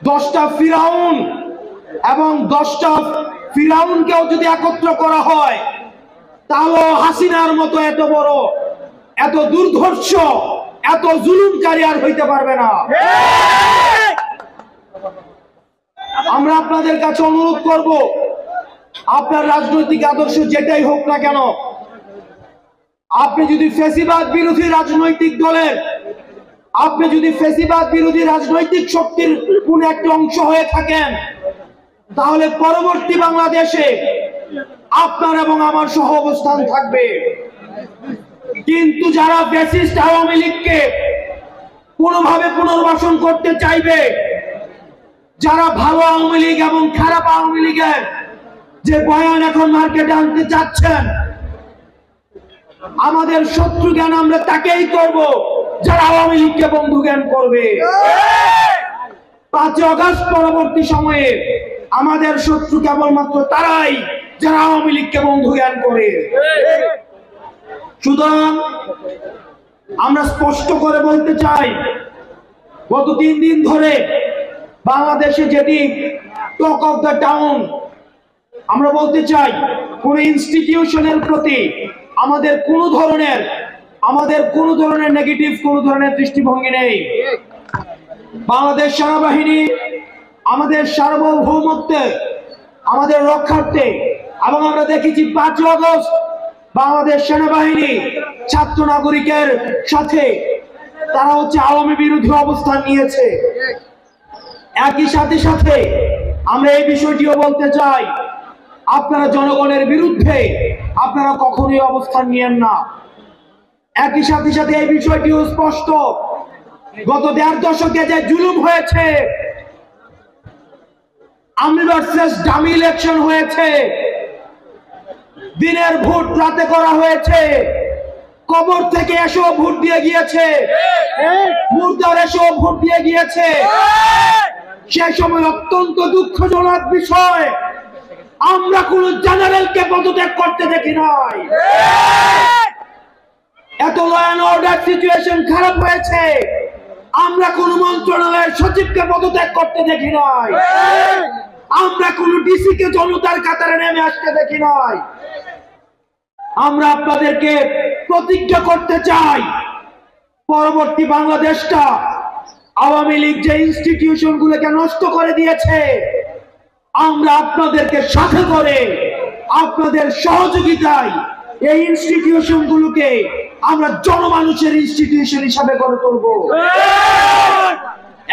10টা ফিরাউন এবং 10টা ফিরাউনকেও যদি একত্র করা হয় তাহলে হাসিনার মতো এত বড়, এত দুর্ধর্ষ, এত জুলুমকারী আর হইতে পারবে না। আমরা আপনাদের কাছে অনুরোধ করব, আপনার রাজনৈতিক আদর্শ যেটাই হোক না কেন, আপনি যদি ফ্যাসিবাদ বিরোধী রাজনৈতিক দলের, আপনি যদি ফ্যাসিবাদ বিরোধী রাজনৈতিক শক্তির কোন একটা অংশ হয়ে থাকেন, তাহলে পরবর্তী বাংলাদেশে আপনার এবং আমার সহ অবস্থান থাকবে। কিন্তু যারা ফ্যাসিস্ট আওয়ামী লীগকে কোনোভাবে পুনর্বাসন করতে চাইবে, যারা ভালো আওয়ামী লীগ এবং খারাপ আওয়ামী লীগের যে বয়ান এখন মার্কেটে আনতে চাচ্ছেন, আমাদের শত্রু জ্ঞান আমরা তাকেই করব যারা আওয়ামী লীগকে বন্ধু জ্ঞান করবে। 5 আগস্ট পরবর্তী সময়ে আমাদের শত্রু কেবলমাত্র তারাই যারা আওয়ামী লীগকে বন্ধু জ্ঞান করে। সুতরাং আমরা স্পষ্ট করে বলতে চাই, গত 3 দিন ধরে বাংলাদেশে যেটি টক অফ দ্য টাউন, আমরা বলতে চাই কোন ইনস্টিটিউশনের প্রতি আমাদের কোনো ধরনের নেগেটিভ কোনো ধরনের দৃষ্টিভঙ্গি নেই। বাংলাদেশ সেনাবাহিনী আমাদের সার্বভৌমত্বে, আমাদের রক্ষার্থে, এবং আমরা দেখেছি 5 আগস্ট বাংলাদেশ সেনাবাহিনী ছাত্র নাগরিকের সাথে তারা আওয়ামী বিরোধী অবস্থান নিয়েছে। একই সাথে আমরা এই বিষয়টিও বলতে চাই, আপনারা জনগণের বিরুদ্ধে আপনারা কখনোই অবস্থান নিয়েন না। একই সাথে এই বিষয়টিও স্পষ্ট, গত 1.5 দশকে যে জুলুম হয়েছে, আমি ভার্সেস ডামি ইলেকশন হয়েছে, দিনের ভোট রাতে করা হয়েছে, কবর থেকে এসেও ভোট দিয়ে গিয়েছে, মুর্দার এসেও ভোট দিয়ে গিয়েছে। সেই সময় অত্যন্ত দুঃখজনক বিষয়, আমরা কোন জেনারেলকে পদত্যাগ করতে দেখি নাই। এত ল অ্যান্ড অর্ডার সিচুয়েশন খারাপ হয়েছে, আমরা কোন মন্ত্রণালয়ের সচিবকে পদত্যাগ করতে দেখি নাই। আমরা কোন ডিসি কে জনতার কাতারে নেমে আসতে দেখি নাই। আমরা আপনাদেরকে প্রতিজ্ঞা করতে চাই, পরবর্তী বাংলাদেশটা আওয়ামী লীগ যে ইনস্টিটিউশন গুলোকে নষ্ট করে দিয়েছে, আমরা আপনাদেরকে সাথে করে আপনাদের সহযোগিতায় এই ইনস্টিটিউশন গুলোকে আমরা জনমানুষের ইনস্টিটিউশন হিসাবে গড়ে তুলব।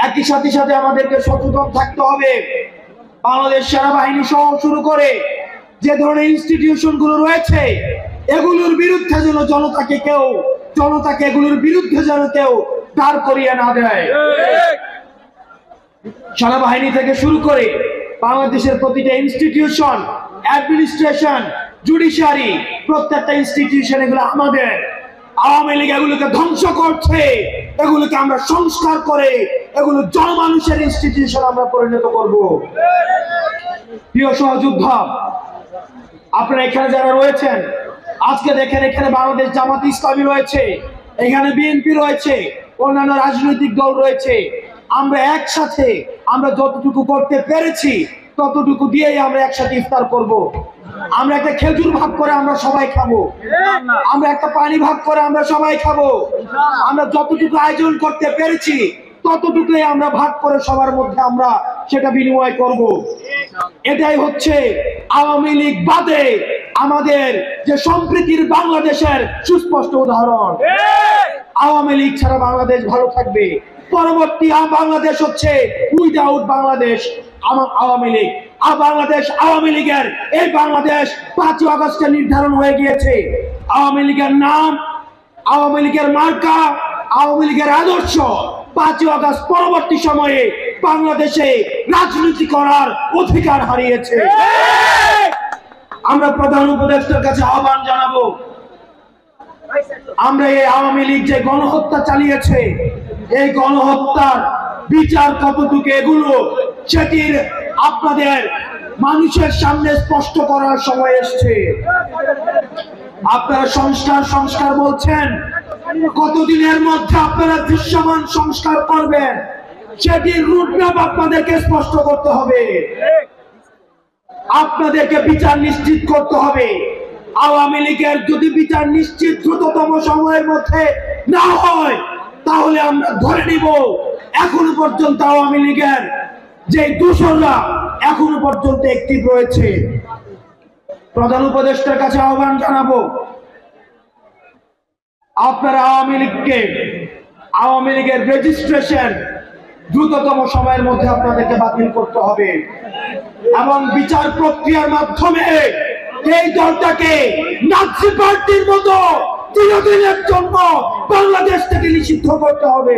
একই সাথে আমাদেরকে সচেতন থাকতে হবে, বাংলাদেশ সেনাবাহিনী সহ শুরু করে যে ধরনের ইনস্টিটিউশন গুলো রয়েছে, এগুলোর বিরুদ্ধে যেন জনতাকে এগুলোর বিরুদ্ধে যেন কেউ দাঁড় করিয়ে না দেয়। সেনাবাহিনী থেকে শুরু করে বাংলাদেশের প্রতিটা ইনস্টিটিউশন, অ্যাডমিনিস্ট্রেশন, জুডিশিয়ারি, প্রত্যেকটা ইনস্টিটিউশন এগুলো আমাদের। আওয়ামী লীগ এগুলোকে ধ্বংস করছে, এগুলোকে আমরা সংস্কার করে এগুলো জনমানুষের ইনস্টিটিউশন আমরা পরিণত করব। প্রিয় সহযোদ্ধা, আপনারা এখানে যারা রয়েছেন, আজকে দেখেন এখানে বাংলাদেশ জামাত ইসলামী রয়েছে, এখানে বিএনপি রয়েছে, অন্যান্য রাজনৈতিক দল রয়েছে। আমরা একসাথে আমরা যতটুকু করতে পেরেছি ততটুকু দিয়েই আমরা একসাথে ইফতার করব। আমরা একটা খেজুর ভাগ করে আমরা সবাই খাবো, আমরা একটা পানি ভাগ করে আমরা সবাই খাবো। আমরা যতটুকু আয়োজন করতে পেরেছি ততটুকুই আমরা ভাগ করে সবার মধ্যে আমরা সেটা বিনিময় করব। এটাই হচ্ছে আওয়ামী লীগ বাদে আমাদের যে সম্প্রীতির বাংলাদেশের সুস্পষ্ট উদাহরণ। আওয়ামী লীগ ছাড়া বাংলাদেশ ভালো থাকবে, পরবর্তী বাংলাদেশ হচ্ছে উইদাউট বাংলাদেশ আওয়ামী লীগ। বাংলাদেশ আওয়ামী লীগের এই বাংলাদেশ 5 আগস্টে নির্ধারণ হয়ে গিয়েছে। আওয়ামী লীগের নাম, আওয়ামী লীগের মার্কা, আওয়ামী লীগের আদর্শ 5 আগস্ট পরবর্তী সময়ে বাংলাদেশে রাজনীতি করার অধিকার হারিয়েছে। আমরা প্রধান উপদেষ্টার কাছে আহ্বান জানাবো, আমরা এই আওয়ামী লীগ যে গণহত্যা চালিয়েছে, এই গণহত্যার বিচার কতটুকু এগুলো সেটির আপনাদের মানুষের সামনে স্পষ্ট করার সময় এসেছে। আপনারা সংস্কার বলছেন, কতদিনের মধ্যে আপনারা দৃশ্যমান সংস্কার করবেন সেটির রুটম্যাপ আপনাদেরকে স্পষ্ট করতে হবে। আপনাদেরকে বিচার নিশ্চিত করতে হবে। আওয়ামী লীগের যদি বিচার নিশ্চিত দ্রুততম সময়ের মধ্যে না হয়, তাহলে আমরা ধরে নিব এখনো পর্যন্ত আওয়ামী লীগের যে দূষণরা এখনো পর্যন্ত অ্যাক্টিভ রয়েছে। প্রধান উপদেষ্টার কাছে আহ্বান জানাবো, আপনারা আওয়ামী লীগের রেজিস্ট্রেশন দ্রুততম সময়ের মধ্যে আপনাদেরকে বাতিল করতে হবে এবং বিচার প্রক্রিয়ার মাধ্যমে এই দলটাকে নাৎসি পার্টির মতো চিরদিনের জন্য বাংলাদেশ থেকে নিষিদ্ধ করতে হবে।